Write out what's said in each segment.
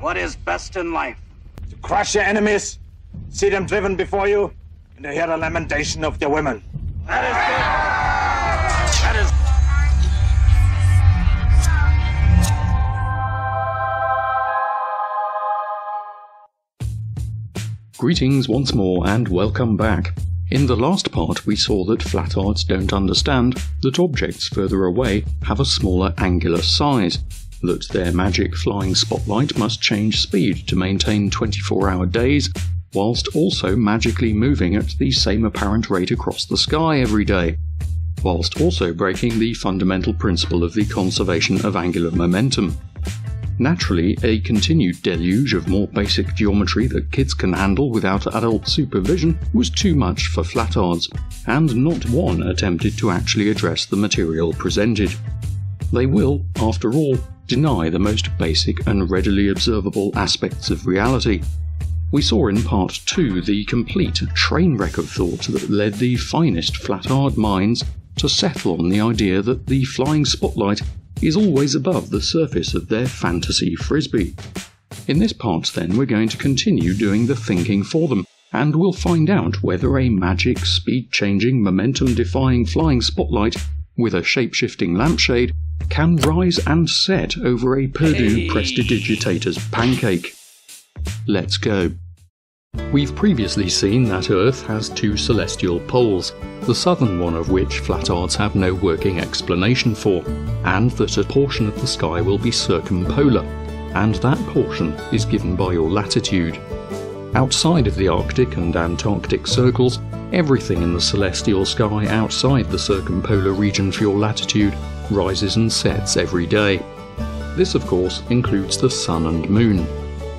What is best in life? To crush your enemies, see them driven before you, and to hear the lamentation of their women. That is good. That is... Greetings once more and welcome back. In the last part we saw that Flattards don't understand that objects further away have a smaller angular size, that their magic flying spotlight must change speed to maintain 24-hour days, whilst also magically moving at the same apparent rate across the sky every day, whilst also breaking the fundamental principle of the conservation of angular momentum. Naturally, a continued deluge of more basic geometry that kids can handle without adult supervision was too much for Flattards, and not one attempted to actually address the material presented. They will, after all, deny the most basic and readily observable aspects of reality. We saw in Part 2 the complete train wreck of thought that led the finest Flattard minds to settle on the idea that the flying spotlight is always above the surface of their fantasy frisbee. In this part then we're going to continue doing the thinking for them, and we'll find out whether a magic, speed-changing, momentum-defying flying spotlight with a shape-shifting lampshade can rise and set over a Purdue prestidigitator's pancake. Let's go. We've previously seen that Earth has two celestial poles, the southern one of which Flattards have no working explanation for, and that a portion of the sky will be circumpolar, and that portion is given by your latitude. Outside of the Arctic and Antarctic circles, everything in the celestial sky outside the circumpolar region for your latitude rises and sets every day. This of course includes the Sun and Moon.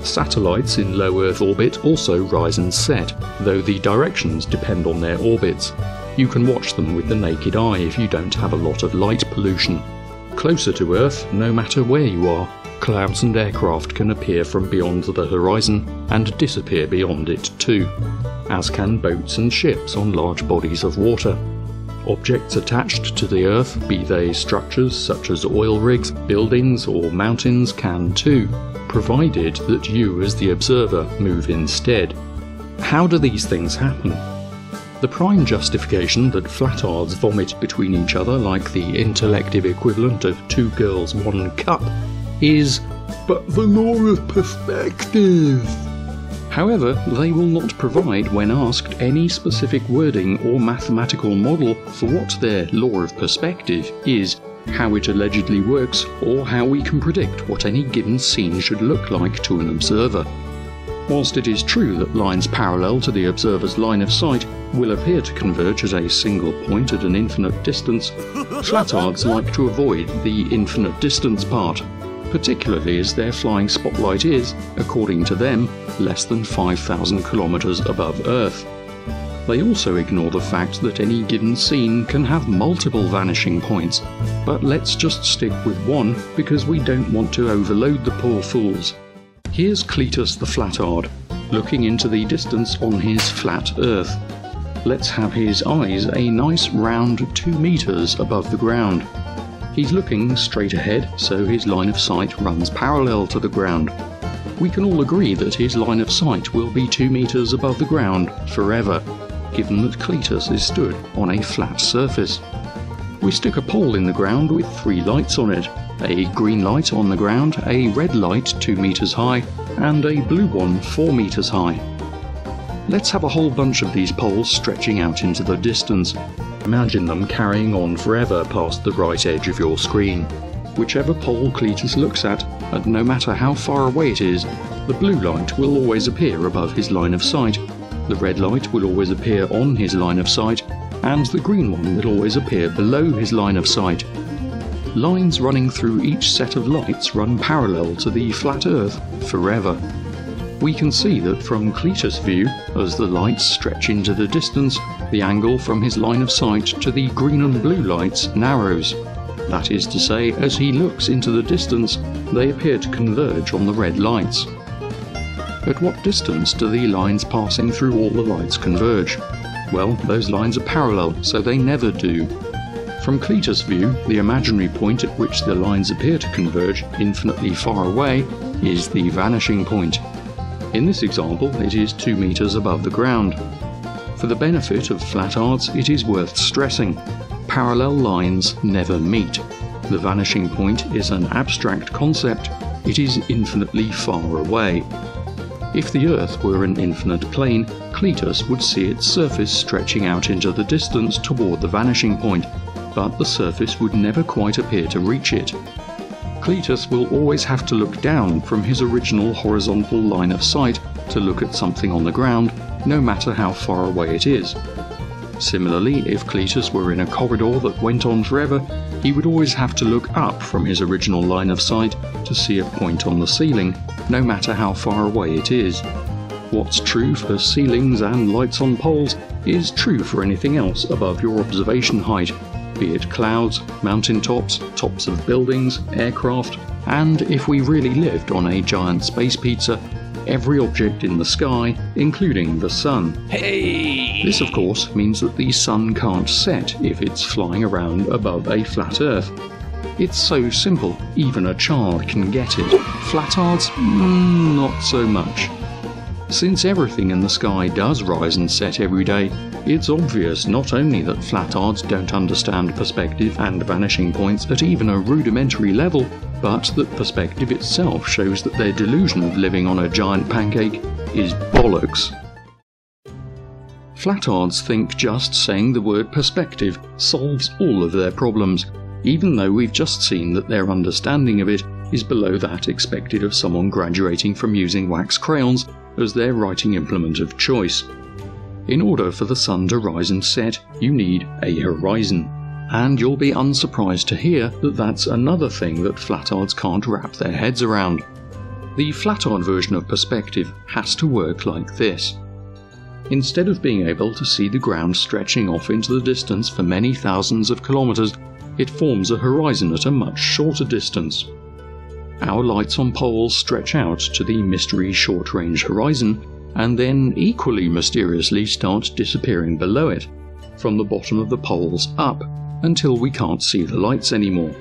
Satellites in low Earth orbit also rise and set, though the directions depend on their orbits. You can watch them with the naked eye if you don't have a lot of light pollution. Closer to Earth, no matter where you are, clouds and aircraft can appear from beyond the horizon and disappear beyond it too, as can boats and ships on large bodies of water. Objects attached to the Earth, be they structures such as oil rigs, buildings or mountains, can too, provided that you as the observer move instead. How do these things happen? The prime justification that Flattards vomit between each other like the intellective equivalent of two girls, one cup is, but the law of perspective. However, they will not provide, when asked, any specific wording or mathematical model for what their law of perspective is, how it allegedly works, or how we can predict what any given scene should look like to an observer. Whilst it is true that lines parallel to the observer's line of sight will appear to converge at a single point at an infinite distance, Flattards like to avoid the infinite distance part, particularly as their flying spotlight is, according to them, less than 5,000 kilometers above Earth. They also ignore the fact that any given scene can have multiple vanishing points, but let's just stick with one because we don't want to overload the poor fools. Here's Cletus the Flattard, looking into the distance on his flat Earth. Let's have his eyes a nice round 2 meters above the ground. He's looking straight ahead, so his line of sight runs parallel to the ground. We can all agree that his line of sight will be 2 meters above the ground forever, given that Cletus is stood on a flat surface. We stick a pole in the ground with 3 lights on it, a green light on the ground, a red light 2 meters high, and a blue one 4 meters high. Let's have a whole bunch of these poles stretching out into the distance. Imagine them carrying on forever past the right edge of your screen. Whichever pole Cletus looks at, and no matter how far away it is, the blue light will always appear above his line of sight, the red light will always appear on his line of sight, and the green one will always appear below his line of sight. Lines running through each set of lights run parallel to the flat Earth forever. We can see that from Cletus' view, as the lights stretch into the distance, the angle from his line of sight to the green and blue lights narrows. That is to say, as he looks into the distance, they appear to converge on the red lights. At what distance do the lines passing through all the lights converge? Well, those lines are parallel, so they never do. From Cletus' view, the imaginary point at which the lines appear to converge infinitely far away is the vanishing point. In this example, it is 2 meters above the ground. For the benefit of Flattards, it is worth stressing: parallel lines never meet. The vanishing point is an abstract concept. It is infinitely far away. If the Earth were an infinite plane, Cletus would see its surface stretching out into the distance toward the vanishing point, but the surface would never quite appear to reach it. Cletus will always have to look down from his original horizontal line of sight to look at something on the ground, no matter how far away it is. Similarly, if Cletus were in a corridor that went on forever, he would always have to look up from his original line of sight to see a point on the ceiling, no matter how far away it is. What's true for ceilings and lights on poles is true for anything else above your observation height, be it clouds, mountain tops, tops of buildings, aircraft, and if we really lived on a giant space pizza, every object in the sky, including the sun. Hey! This, of course, means that the sun can't set if it's flying around above a flat Earth. It's so simple, even a child can get it. Flattards? Not so much. Since everything in the sky does rise and set every day, it's obvious not only that Flattards don't understand perspective and vanishing points at even a rudimentary level, but that perspective itself shows that their delusion of living on a giant pancake is bollocks. Flattards think just saying the word perspective solves all of their problems, even though we've just seen that their understanding of it is below that expected of someone graduating from using wax crayons as their writing implement of choice. In order for the sun to rise and set, you need a horizon. And you'll be unsurprised to hear that that's another thing that Flattards can't wrap their heads around. The Flattard version of perspective has to work like this. Instead of being able to see the ground stretching off into the distance for many thousands of kilometers, it forms a horizon at a much shorter distance. Our lights on poles stretch out to the mystery short-range horizon, and then equally mysteriously start disappearing below it, from the bottom of the poles up, until we can't see the lights anymore.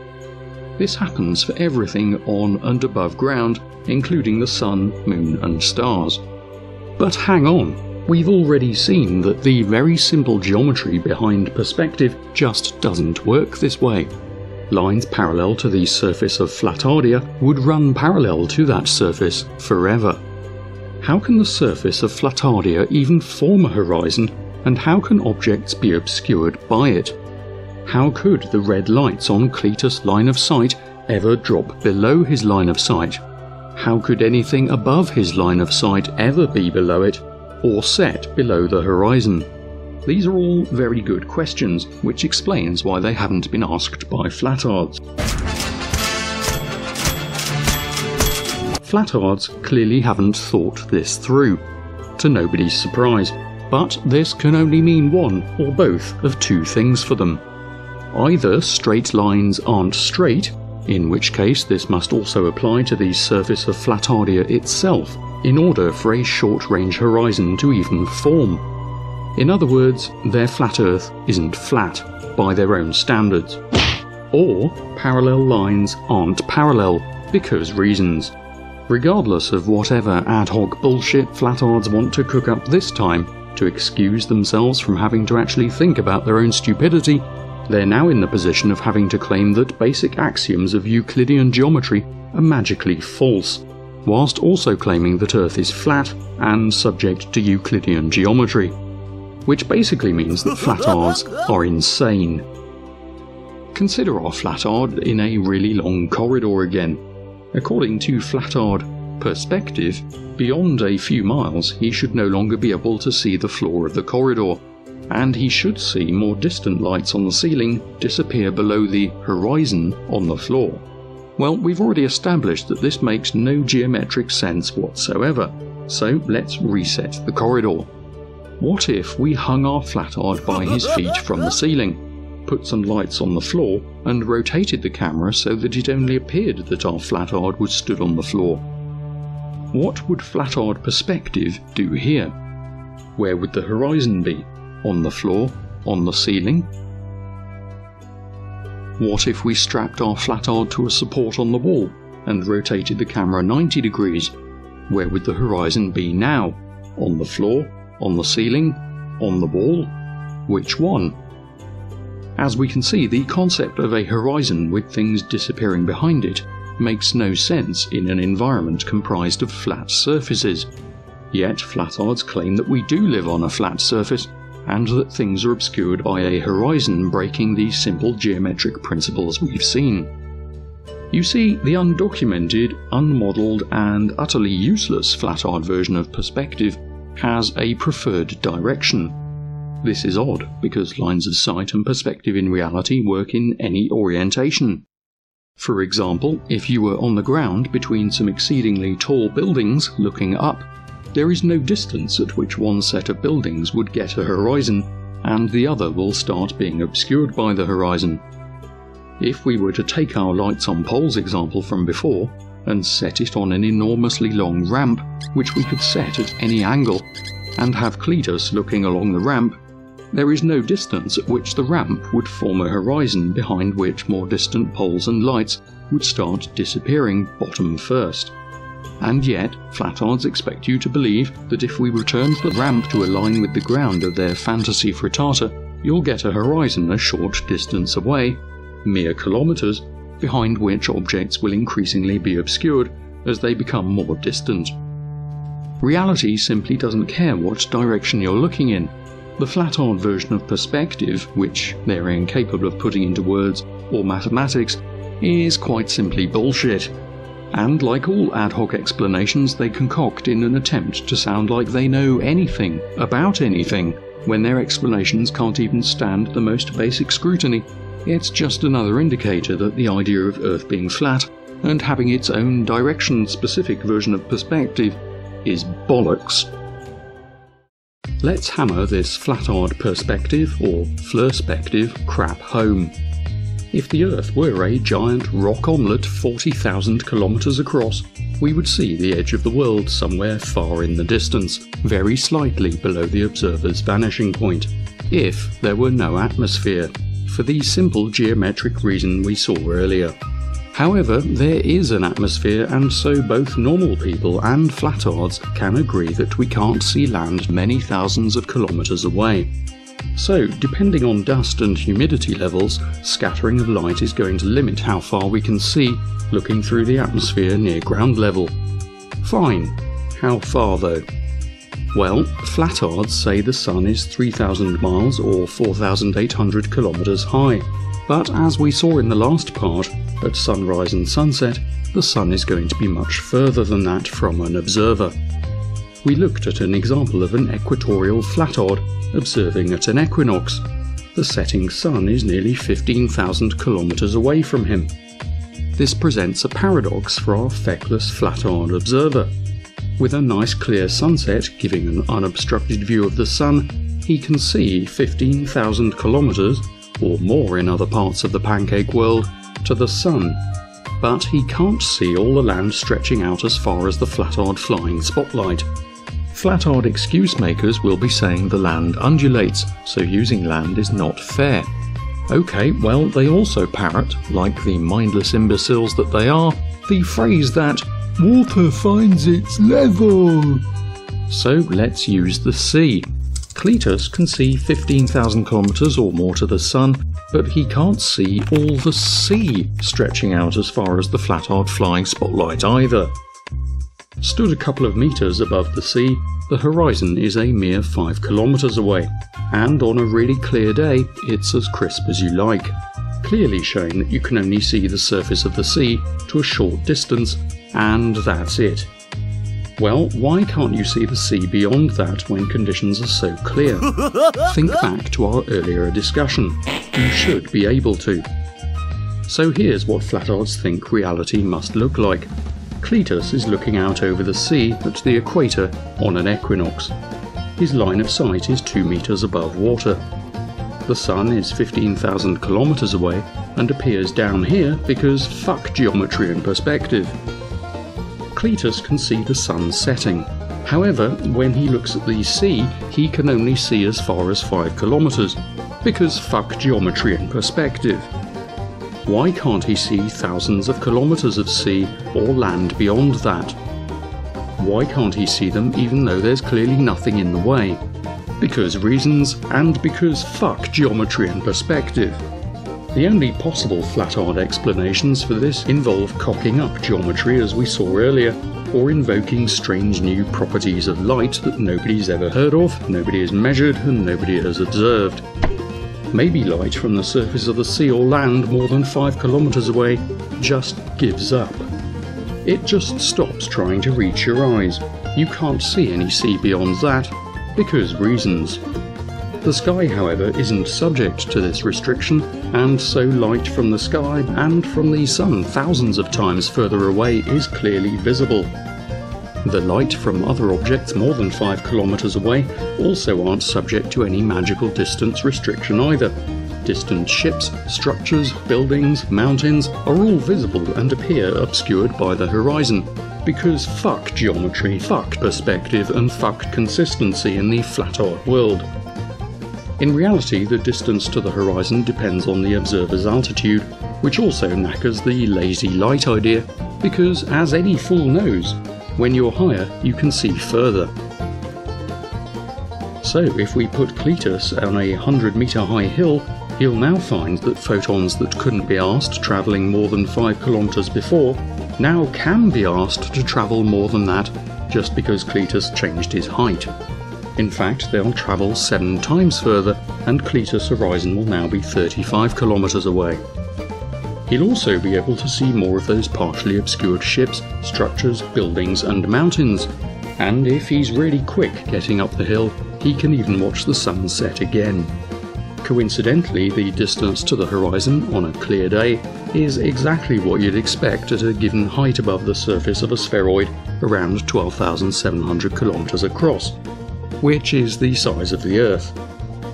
This happens for everything on and above ground, including the sun, moon and stars. But hang on, we've already seen that the very simple geometry behind perspective just doesn't work this way. Lines parallel to the surface of Flattardia would run parallel to that surface forever. How can the surface of Flattardia even form a horizon, and how can objects be obscured by it? How could the red lights on Cletus' line of sight ever drop below his line of sight? How could anything above his line of sight ever be below it, or set below the horizon? These are all very good questions, which explains why they haven't been asked by Flattards. Flattards clearly haven't thought this through, to nobody's surprise, but this can only mean one or both of two things for them. Either straight lines aren't straight, in which case this must also apply to the surface of Flattardia itself, in order for a short-range horizon to even form. In other words, their flat Earth isn't flat, by their own standards. Or parallel lines aren't parallel, because reasons. Regardless of whatever ad hoc bullshit Flattards want to cook up this time to excuse themselves from having to actually think about their own stupidity, they're now in the position of having to claim that basic axioms of Euclidean geometry are magically false, whilst also claiming that Earth is flat and subject to Euclidean geometry. Which basically means that Flattards are insane. Consider our Flattard in a really long corridor again. According to Flattard perspective, beyond a few miles he should no longer be able to see the floor of the corridor, and he should see more distant lights on the ceiling disappear below the horizon on the floor. Well, we've already established that this makes no geometric sense whatsoever, so let's reset the corridor. What if we hung our Flattard by his feet from the ceiling, put some lights on the floor, and rotated the camera so that it only appeared that our Flattard was stood on the floor? What would Flattard perspective do here? Where would the horizon be? On the floor? On the ceiling? What if we strapped our Flattard to a support on the wall, and rotated the camera 90 degrees, where would the horizon be now? On the floor? On the ceiling? On the wall? Which one? As we can see, the concept of a horizon with things disappearing behind it makes no sense in an environment comprised of flat surfaces. Yet Flattards claim that we do live on a flat surface, and that things are obscured by a horizon breaking the simple geometric principles we've seen. You see, the undocumented, unmodelled and utterly useless Flattard version of perspective has a preferred direction. This is odd, because lines of sight and perspective in reality work in any orientation. For example, if you were on the ground between some exceedingly tall buildings looking up, there is no distance at which one set of buildings would get a horizon, and the other will start being obscured by the horizon. If we were to take our lights on poles example from before, and set it on an enormously long ramp, which we could set at any angle, and have Cletus looking along the ramp, there is no distance at which the ramp would form a horizon behind which more distant poles and lights would start disappearing bottom first. And yet, Flattards expect you to believe that if we return the ramp to align with the ground of their fantasy frittata, you'll get a horizon a short distance away, mere kilometres, behind which objects will increasingly be obscured as they become more distant. Reality simply doesn't care what direction you're looking in. The Flattard version of perspective, which they're incapable of putting into words or mathematics, is quite simply bullshit. And like all ad hoc explanations they concoct in an attempt to sound like they know anything about anything, when their explanations can't even stand the most basic scrutiny, it's just another indicator that the idea of Earth being flat and having its own direction-specific version of perspective is bollocks. Let's hammer this Flattard perspective, or flirspective, crap home. If the Earth were a giant rock omelette 40,000 kilometres across, we would see the edge of the world somewhere far in the distance, very slightly below the observer's vanishing point, if there were no atmosphere, for the simple geometric reason we saw earlier. However, there is an atmosphere, and so both normal people and Flattards can agree that we can't see land many thousands of kilometres away. So, depending on dust and humidity levels, scattering of light is going to limit how far we can see looking through the atmosphere near ground level. Fine. How far though? Well, Flattards say the Sun is 3,000 miles or 4,800 kilometres high, but as we saw in the last part, at sunrise and sunset, the Sun is going to be much further than that from an observer. We looked at an example of an equatorial Flattard observing at an equinox. The setting Sun is nearly 15,000 kilometres away from him. This presents a paradox for our feckless Flattard observer. With a nice clear sunset giving an unobstructed view of the Sun, he can see 15,000 kilometres, or more in other parts of the pancake world, to the Sun. But he can't see all the land stretching out as far as the Flattard flying spotlight. Flattard excuse makers will be saying the land undulates, so using land is not fair. Okay, well, they also parrot, like the mindless imbeciles that they are, the phrase that water finds its level. So let's use the sea. Cletus can see 15,000 kilometres or more to the Sun, but he can't see all the sea stretching out as far as the Flattard flying spotlight either. Stood a couple of metres above the sea, the horizon is a mere 5 kilometres away, and on a really clear day it's as crisp as you like, clearly showing that you can only see the surface of the sea to a short distance, and that's it. Well, why can't you see the sea beyond that when conditions are so clear? Think back to our earlier discussion. You should be able to. So here's what Flattards think reality must look like. Cletus is looking out over the sea at the equator on an equinox. His line of sight is 2 metres above water. The Sun is 15,000 kilometres away and appears down here because fuck geometry and perspective. Cletus can see the Sun setting. However, when he looks at the sea, he can only see as far as 5 kilometres, because fuck geometry and perspective. Why can't he see thousands of kilometres of sea or land beyond that? Why can't he see them even though there's clearly nothing in the way? Because reasons, and because fuck geometry and perspective. The only possible Flattard explanations for this involve cocking up geometry as we saw earlier, or invoking strange new properties of light that nobody's ever heard of, nobody has measured, and nobody has observed. Maybe light from the surface of the sea or land more than 5 kilometres away just gives up. It just stops trying to reach your eyes. You can't see any sea beyond that, because reasons. The sky, however, isn't subject to this restriction, and so light from the sky and from the sun thousands of times further away is clearly visible. The light from other objects more than 5 kilometres away also aren't subject to any magical distance restriction either. Distant ships, structures, buildings, mountains are all visible and appear obscured by the horizon, because fuck geometry, fuck perspective, and fuck consistency in the Flattard world. In reality, the distance to the horizon depends on the observer's altitude, which also knackers the lazy light idea, because as any fool knows, when you're higher you can see further. So if we put Cletus on a 100-metre high hill, he'll now find that photons that couldn't be asked travelling more than 5 kilometres before now can be asked to travel more than that just because Cletus changed his height. In fact, they'll travel 7 times further, and Cletus' horizon will now be 35 kilometres away. He'll also be able to see more of those partially obscured ships, structures, buildings and mountains, and if he's really quick getting up the hill, he can even watch the sun set again. Coincidentally, the distance to the horizon on a clear day is exactly what you'd expect at a given height above the surface of a spheroid around 12,700 kilometres across, which is the size of the Earth.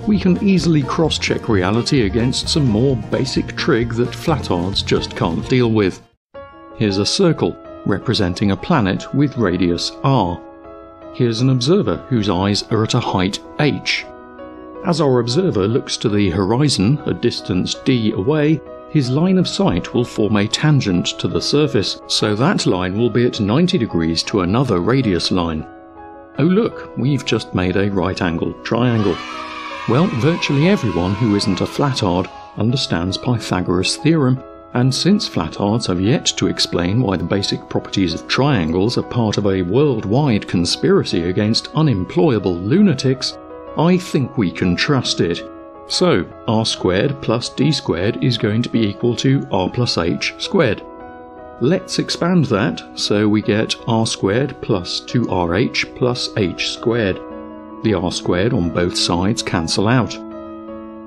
We can easily cross-check reality against some more basic trig that Flattards just can't deal with. Here's a circle representing a planet with radius r. Here's an observer whose eyes are at a height h. As our observer looks to the horizon, a distance d away, his line of sight will form a tangent to the surface, so that line will be at 90 degrees to another radius line. Oh look, we've just made a right-angled triangle. Well, virtually everyone who isn't a Flattard understands Pythagoras' theorem, and since Flattards have yet to explain why the basic properties of triangles are part of a worldwide conspiracy against unemployable lunatics, I think we can trust it. So, r squared plus d squared is going to be equal to r plus h squared. Let's expand that, so we get r squared plus 2rh plus h squared. The r squared on both sides cancel out.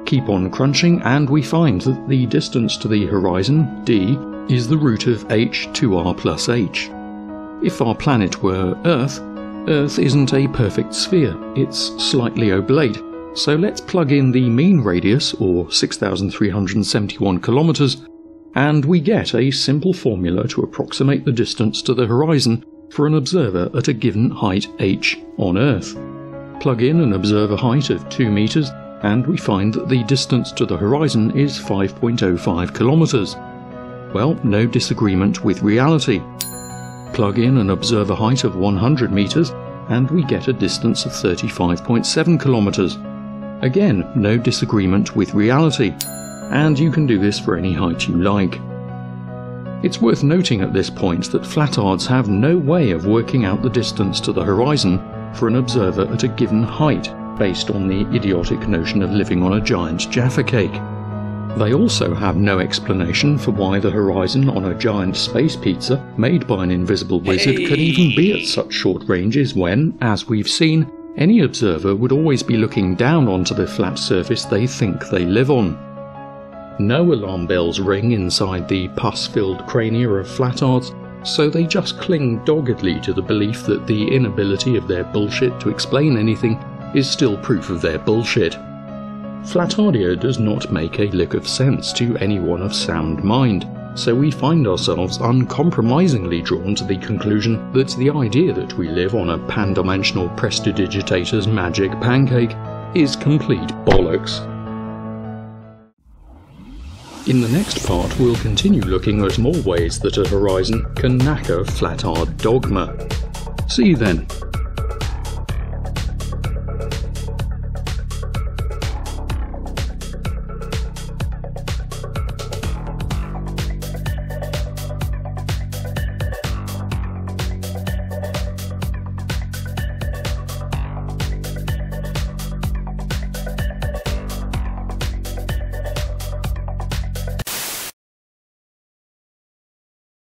Keep on crunching and we find that the distance to the horizon, d, is the root of h 2r plus h. If our planet were Earth, Earth isn't a perfect sphere, it's slightly oblate, so let's plug in the mean radius, or 6,371 kilometres, and we get a simple formula to approximate the distance to the horizon for an observer at a given height h on Earth. Plug in an observer height of 2 metres, and we find that the distance to the horizon is 5.05 kilometres. Well, no disagreement with reality. Plug in an observer height of 100 metres, and we get a distance of 35.7 kilometres. Again, no disagreement with reality, and you can do this for any height you like. It's worth noting at this point that Flattards have no way of working out the distance to the horizon for an observer at a given height, based on the idiotic notion of living on a giant Jaffa cake. They also have no explanation for why the horizon on a giant space pizza made by an invisible wizard can even be at such short ranges when, as we've seen, any observer would always be looking down onto the flat surface they think they live on. No alarm bells ring inside the pus-filled crania of Flattards, so they just cling doggedly to the belief that the inability of their bullshit to explain anything is still proof of their bullshit. Flattardia does not make a lick of sense to anyone of sound mind, so we find ourselves uncompromisingly drawn to the conclusion that the idea that we live on a pan-dimensional prestidigitator's magic pancake is complete bollocks. In the next part, we'll continue looking at more ways that a horizon can knacker Flattard dogma. See you then.